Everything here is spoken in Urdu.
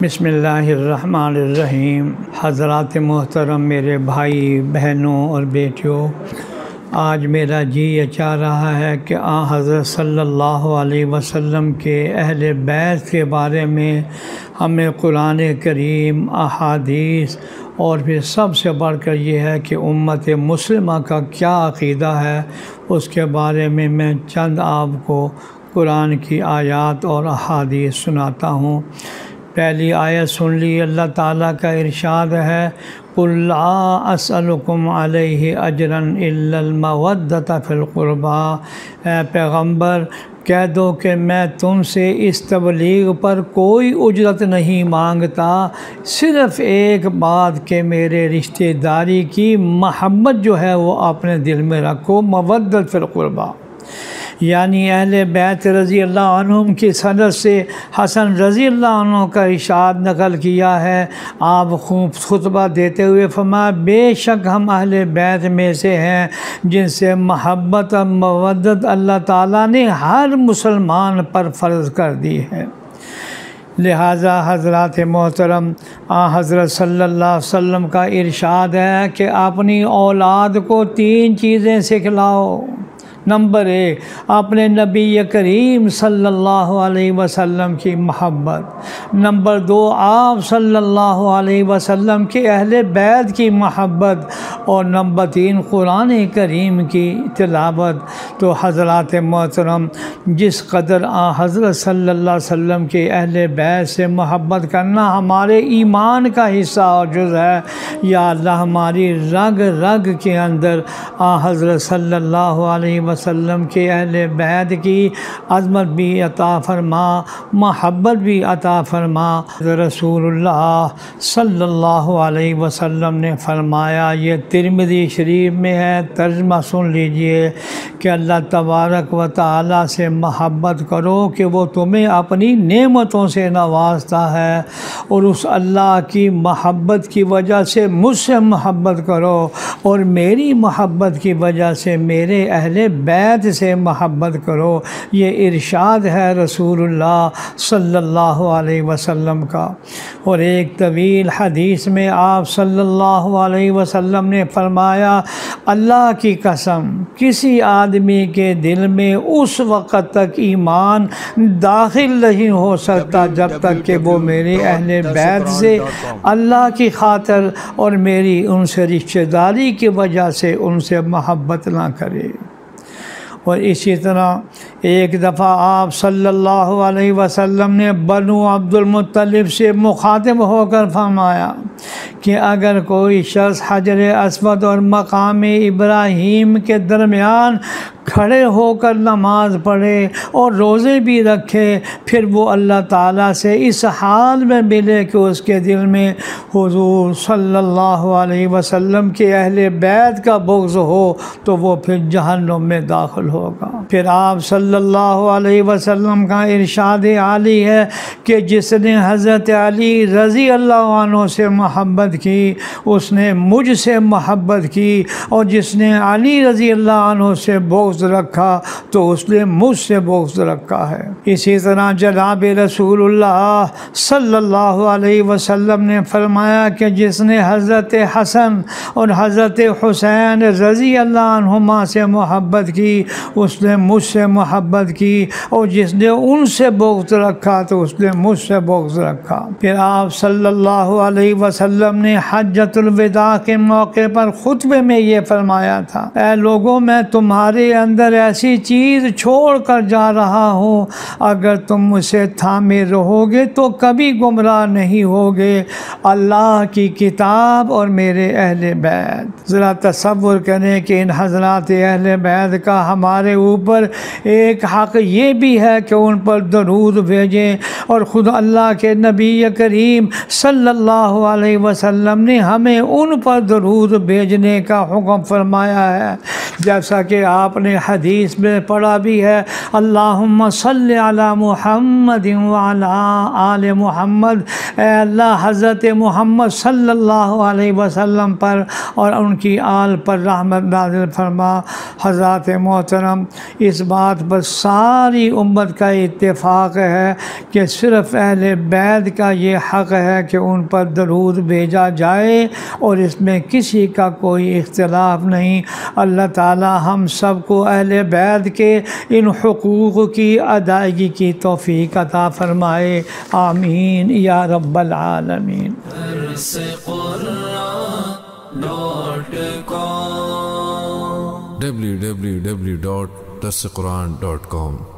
بسم اللہ الرحمن الرحیم۔ حضرات محترم، میرے بھائی بہنوں اور بیٹیوں، آج میرا جی یہ چاہ رہا ہے کہ حضرت صلی اللہ علیہ وسلم کے اہل بیت کے بارے میں ہمیں قرآن کریم، احادیث اور پھر سب سے بڑھ کر یہ ہے کہ امت مسلمہ کا کیا عقیدہ ہے، اس کے بارے میں چند آپ کو قرآن کی آیات اور احادیث سناتا ہوں۔ پہلی آیت سن لی۔ اللہ تعالیٰ کا ارشاد ہے، قُلْ لَا أَسْأَلُكُمْ عَلَيْهِ أَجْرًا إِلَّا الْمَوَدَّةَ فِي الْقُرْبَى۔ اے پیغمبر کہہ دو کہ میں تم سے اس تبلیغ پر کوئی اجرت نہیں مانگتا، صرف ایک بات کہ میرے رشتہ داری کی محبت جو ہے وہ اپنے دل میں رکھو، مودت فی القربہ، یعنی اہل بیت رضی اللہ عنہم کی سند سے حسن رضی اللہ عنہ کا ارشاد نقل کیا ہے۔ آپ خطبہ دیتے ہوئے فرمایا، بے شک ہم اہل بیت میں سے ہیں جن سے محبت اور مودت اللہ تعالیٰ نے ہر مسلمان پر فرض کر دی ہے۔ لہٰذا حضرات محترم، حضرت صلی اللہ علیہ وسلم کا ارشاد ہے کہ اپنی اولاد کو 3 چیزیں سکھلاؤ۔ نمبر 1، اپنے نبی کریم صلی اللہ علیہ وسلم کی محبت۔ نمبر 2، آپ صلی اللہ علیہ وسلم کے اہل بیت کی محبت۔ اور نمبر 3، قرآن کریم کی تلاوت۔ تو حضرات محترم، جس قدر حضرت صلی اللہ علیہ وسلم کے اہل بیت سے محبت کرنا ہمارے ایمان کا حصہ اور جز ہے، یا اللہ ہماری رگ رگ کے اندر حضرت صلی اللہ علیہ وسلم کے اہل بیت کی عظمت بھی عطا فرما، محبت بھی عطا فرما۔ رسول اللہ صلی اللہ علیہ وسلم نے فرمایا، یہ ترمذی شریف میں ہے، ترجمہ سن لیجئے، کہ اللہ تبارک و تعالیٰ سے محبت کرو کہ وہ تمہیں اپنی نعمتوں سے نوازتا ہے، اور اس اللہ کی محبت کی وجہ سے مجھ سے محبت کرو، اور میری محبت کی وجہ سے میرے اہل بیت سے محبت کرو۔ یہ ارشاد ہے رسول اللہ صلی اللہ علیہ وسلم کا۔ اور ایک طویل حدیث میں آپ صلی اللہ علیہ وسلم نے فرمایا، اللہ کی قسم، کسی آدمی کے دل میں اس وقت تک ایمان داخل نہیں ہو سکتا جب تک کہ وہ میرے اہل بیت سے اللہ کی خاطر اور میری ان سے رشتہ داری کی وجہ سے ان سے محبت نہ کرے۔ اور اسی طرح ایک دفعہ آپ صلی اللہ علیہ وسلم نے بنو عبد المطلب سے مخاطب ہو کر فرمایا کہ اگر کوئی شخص حجر اسود اور مقام ابراہیم کے درمیان کھڑے ہو کر نماز پڑھے اور روزے بھی رکھے، پھر وہ اللہ تعالیٰ سے اس حال میں ملے کہ اس کے دل میں حضور صلی اللہ علیہ وسلم کے اہل بیت کا بغض ہو، تو وہ پھر جہنم میں داخل ہوگا۔ پھر آپ صلی اللہ علیہ وسلم کا ارشاد عالی ہے کہ جس نے حضرت علی رضی اللہ عنہ سے محبت کی، اس نے مجھ سے محبت کی، اور جس نے علی رضی اللہ عنہ سے بغض رکھا تو اس نے مجھ سے بغض رکھا ہے۔ اسی طرح جناب رسول اللہ صلی اللہ علیہ وسلم نے فرمایا کہ جس نے حضرت حسن اور حضرت حسین رضی اللہ عنہما سے محبت کی، اس نے مجھ سے محبت کی، اور جس نے ان سے بغض رکھا تو اس نے مجھ سے بغض رکھا۔ پھر آپ صلی اللہ علیہ وسلم نے حجۃ الوداع کے موقع پر خطبے میں یہ فرمایا تھا، اے لوگوں، میں تمہارے اندر ایسی چیز چھوڑ کر جا رہا ہوں، اگر تم اسے تھامے رہو گے تو کبھی گمراہ نہیں ہوگے، اللہ کی کتاب اور میرے اہل بیت۔ ذرا تصور کریں کہ ان حضرات اہل بیت کا ہمارے اوپر ایک حق یہ بھی ہے کہ ان پر درود بھیجیں، اور خود اللہ کے نبی کریم صلی اللہ علیہ وسلم نے ہمیں ان پر درود بھیجنے کا حکم فرمایا ہے، جیسا کہ آپ نے حدیث میں پڑھا بھی ہے، اللہم صلی علی محمد وعلی آل محمد، اے اللہ حضرت محمد صلی اللہ علیہ وسلم پر اور ان کی آل پر رحمت نازل فرما۔ حضرات محترم، اس بات پر ساری امت کا اتفاق ہے کہ صرف اہل بیت کا یہ حق ہے کہ ان پر درود بھیجا جائے اور اس میں کسی کا کوئی اختلاف نہیں۔ اللہ تعالی ہم سب کو اہل بیت کے ان حقوق کی ادائیگی کی توفیق عطا فرمائے، آمین یا رب العالمین۔ www.darsequran.com